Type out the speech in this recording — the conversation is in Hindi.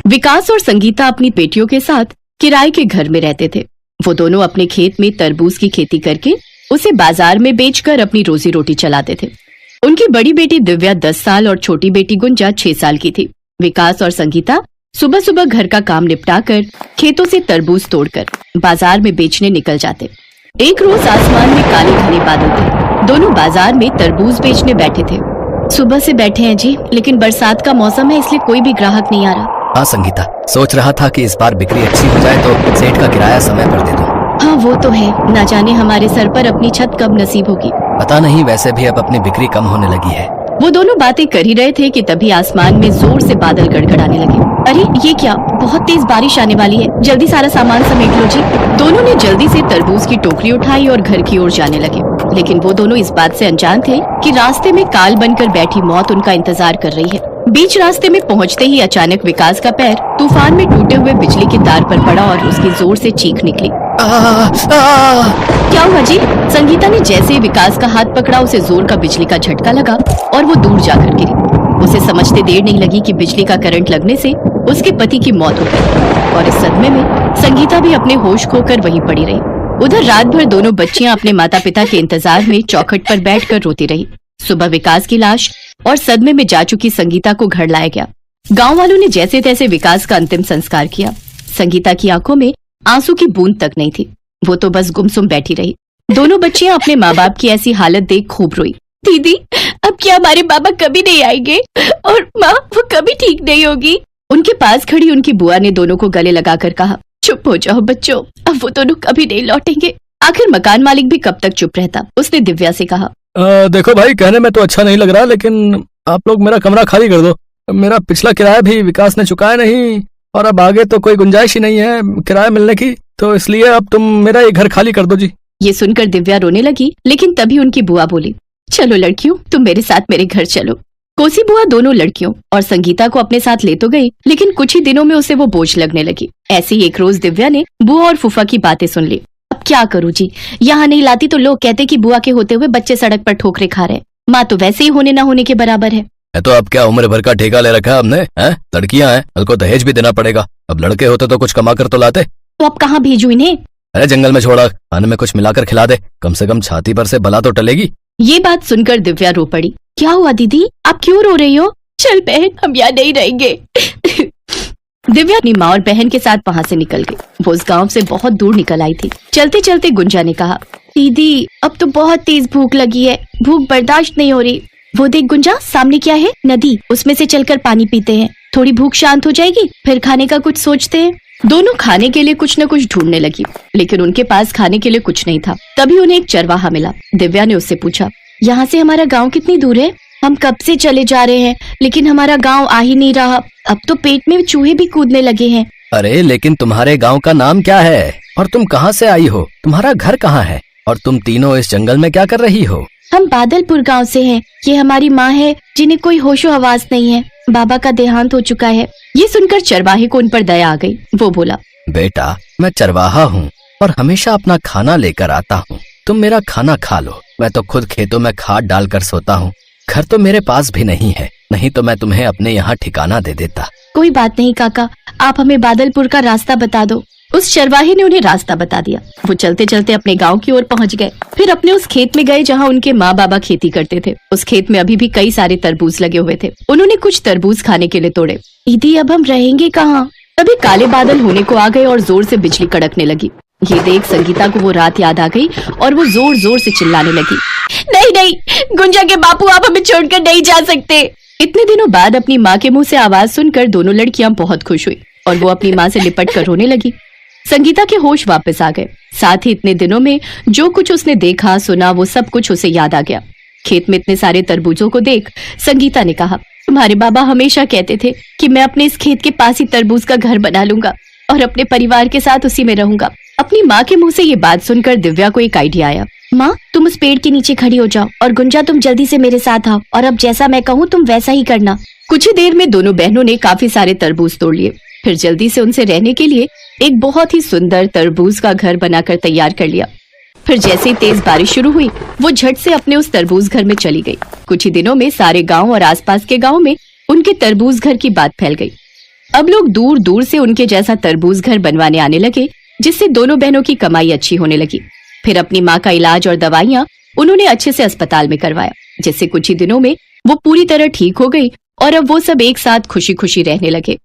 विकास और संगीता अपनी बेटियों के साथ किराए के घर में रहते थे। वो दोनों अपने खेत में तरबूज की खेती करके उसे बाजार में बेचकर अपनी रोजी रोटी चलाते थे। उनकी बड़ी बेटी दिव्या 10 साल और छोटी बेटी गुंजा 6 साल की थी। विकास और संगीता सुबह सुबह घर का काम निपटाकर खेतों से तरबूज तोड़कर बाजार में बेचने निकल जाते। एक रोज आसमान में काले घने बादल थे। दोनों बाजार में तरबूज बेचने बैठे थे। सुबह से बैठे हैं जी, लेकिन बरसात का मौसम है इसलिए कोई भी ग्राहक नहीं आ रहा। हाँ संगीता, सोच रहा था कि इस बार बिक्री अच्छी हो जाए तो सेठ का किराया समय पर दे दूं। हाँ वो तो है, ना जाने हमारे सर पर अपनी छत कब नसीब होगी। पता नहीं, वैसे भी अब अपनी बिक्री कम होने लगी है। वो दोनों बातें कर ही रहे थे कि तभी आसमान में जोर से बादल गड़गड़ाने लगे। अरे ये क्या, बहुत तेज बारिश आने वाली है, जल्दी सारा सामान समेट लो जी। दोनों ने जल्दी से तरबूज की टोकरी उठाई और घर की ओर जाने लगे। लेकिन वो दोनों इस बात से अनजान थे कि रास्ते में काल बनकर बैठी मौत उनका इंतजार कर रही है। बीच रास्ते में पहुंचते ही अचानक विकास का पैर तूफान में टूटे हुए बिजली के तार पर पड़ा और उसकी जोर से चीख निकली। क्या हुआ जी? संगीता ने जैसे ही विकास का हाथ पकड़ा उसे जोर का बिजली का झटका लगा और वो दूर जाकर गिरी। उसे समझते देर नहीं लगी कि बिजली का करंट लगने से उसके पति की मौत हो गई और इस सदमे में संगीता भी अपने होश खोकर वहीं पड़ी रही। उधर रात भर दोनों बच्चियां अपने माता पिता के इंतजार में चौखट पर बैठकर रोती रही। सुबह विकास की लाश और सदमे में जा चुकी संगीता को घर लाया गया। गांव वालों ने जैसे तैसे विकास का अंतिम संस्कार किया। संगीता की आंखों में आंसू की बूंद तक नहीं थी, वो तो बस गुमसुम बैठी रही। दोनों बच्चियां अपने माँ बाप की ऐसी हालत देख खूब रोई। दीदी, अब क्या हमारे बाबा कभी नहीं आएंगे? और माँ, वो कभी ठीक नहीं होगी। उनके पास खड़ी उनकी बुआ ने दोनों को गले लगाकर कहा, चुप हो जाओ बच्चों, अब वो दोनों कभी नहीं लौटेंगे। आखिर मकान मालिक भी कब तक चुप रहता। उसने दिव्या से कहा, देखो भाई, कहने में तो अच्छा नहीं लग रहा, लेकिन आप लोग मेरा कमरा खाली कर दो। मेरा पिछला किराया भी विकास ने चुकाया नहीं और अब आगे तो कोई गुंजाइश ही नहीं है किराया मिलने की, तो इसलिए अब तुम मेरा ये घर खाली कर दो जी। ये सुनकर दिव्या रोने लगी, लेकिन तभी उनकी बुआ बोली, चलो लड़कियों, तुम मेरे साथ मेरे घर चलो। कोसी बुआ दोनों लड़कियों और संगीता को अपने साथ ले तो गई, लेकिन कुछ ही दिनों में उसे वो बोझ लगने लगी। ऐसे ही एक रोज दिव्या ने बुआ और फूफा की बातें सुन ली। अब क्या करूँ जी, यहाँ नहीं लाती तो लोग कहते कि बुआ के होते हुए बच्चे सड़क पर ठोकरे खा रहे। माँ तो वैसे ही होने ना होने के बराबर है। तो अब क्या उम्र भर का ठेका ले रखा है हमने? लड़कियां हैं, कल को दहेज भी देना पड़ेगा। अब लड़के होते तो कुछ कमा कर तो लाते। तो अब कहाँ भेजूं इन्हें? अरे जंगल में छोड़ा, खाने में कुछ मिलाकर खिला दे, कम से कम छाती पर से बला तो टलेगी। ये बात सुनकर दिव्या रो पड़ी। क्या हुआ दीदी, आप क्यों रो रही हो? चल बहन, हम यहाँ नहीं रहेंगे। दिव्या अपनी माँ और बहन के साथ वहाँ से निकल गई। वो उस गांव से बहुत दूर निकल आई थी। चलते चलते गुंजा ने कहा, दीदी अब तो बहुत तेज भूख लगी है, भूख बर्दाश्त नहीं हो रही। वो देख गुंजा, सामने क्या है? नदी, उसमें से चलकर पानी पीते हैं, थोड़ी भूख शांत हो जाएगी, फिर खाने का कुछ सोचते हैं। दोनों खाने के लिए कुछ न कुछ ढूंढने लगी, लेकिन उनके पास खाने के लिए कुछ नहीं था। तभी उन्हें एक चरवाहा मिला। दिव्या ने उससे पूछा, यहाँ से हमारा गाँव कितनी दूर है? हम कब से चले जा रहे हैं, लेकिन हमारा गाँव आ ही नहीं रहा। अब तो पेट में चूहे भी कूदने लगे हैं। अरे लेकिन तुम्हारे गाँव का नाम क्या है और तुम कहाँ से आई हो? तुम्हारा घर कहाँ है और तुम तीनों इस जंगल में क्या कर रही हो? हम बादलपुर गांव से हैं। ये हमारी माँ है जिन्हें कोई होशो हवास नहीं है। बाबा का देहांत हो चुका है। ये सुनकर चरवाहे को उन पर दया आ गई। वो बोला, बेटा मैं चरवाहा हूँ और हमेशा अपना खाना लेकर आता हूँ, तुम मेरा खाना खा लो। मैं तो खुद खेतों में खाद डालकर सोता हूँ। घर तो मेरे पास भी नहीं है, नहीं तो मैं तुम्हें अपने यहाँ ठिकाना दे देता। कोई बात नहीं काका, आप हमें बादलपुर का रास्ता बता दो। उस चरवाहे ने उन्हें रास्ता बता दिया। वो चलते चलते अपने गांव की ओर पहुंच गए। फिर अपने उस खेत में गए जहां उनके माँ बाबा खेती करते थे। उस खेत में अभी भी कई सारे तरबूज लगे हुए थे। उन्होंने कुछ तरबूज खाने के लिए तोड़े। दीदी अब हम रहेंगे कहाँ? तभी काले बादल होने को आ गए और जोर से बिजली कड़कने लगी। ये देख संगीता को वो रात याद आ गई और वो जोर जोर से चिल्लाने लगी, नहीं नहीं गुंजा के बापू, आप हमें छोड़कर नहीं जा सकते। इतने दिनों बाद अपनी माँ के मुंह से आवाज सुनकर दोनों लड़कियां बहुत खुश हुई और वो अपनी माँ से लिपट कर रोने लगी। संगीता के होश वापस आ गए। साथ ही इतने दिनों में जो कुछ उसने देखा सुना वो सब कुछ उसे याद आ गया। खेत में इतने सारे तरबूजों को देख संगीता ने कहा, तुम्हारे बाबा हमेशा कहते थे कि मैं अपने इस खेत के पास ही तरबूज का घर बना लूंगा और अपने परिवार के साथ उसी में रहूंगा। अपनी माँ के मुंह से ये बात सुनकर दिव्या को एक आइडिया आया। माँ, तुम उस पेड़ के नीचे खड़ी हो जाओ और गुंजा तुम जल्दी से मेरे साथ आओ और अब जैसा मैं कहूँ तुम वैसा ही करना। कुछ ही देर में दोनों बहनों ने काफी सारे तरबूज तोड़ लिए। फिर जल्दी से उनसे रहने के लिए एक बहुत ही सुंदर तरबूज का घर बनाकर तैयार कर लिया। फिर जैसे ही तेज बारिश शुरू हुई, वो झट से अपने उस तरबूज घर में चली गई। कुछ ही दिनों में सारे गांव और आसपास के गांव में उनके तरबूज घर की बात फैल गई। अब लोग दूर दूर से उनके जैसा तरबूज घर बनवाने आने लगे, जिससे दोनों बहनों की कमाई अच्छी होने लगी। फिर अपनी माँ का इलाज और दवाइयाँ उन्होंने अच्छे से अस्पताल में करवाया, जिससे कुछ ही दिनों में वो पूरी तरह ठीक हो गई और अब वो सब एक साथ खुशी खुशी रहने लगे।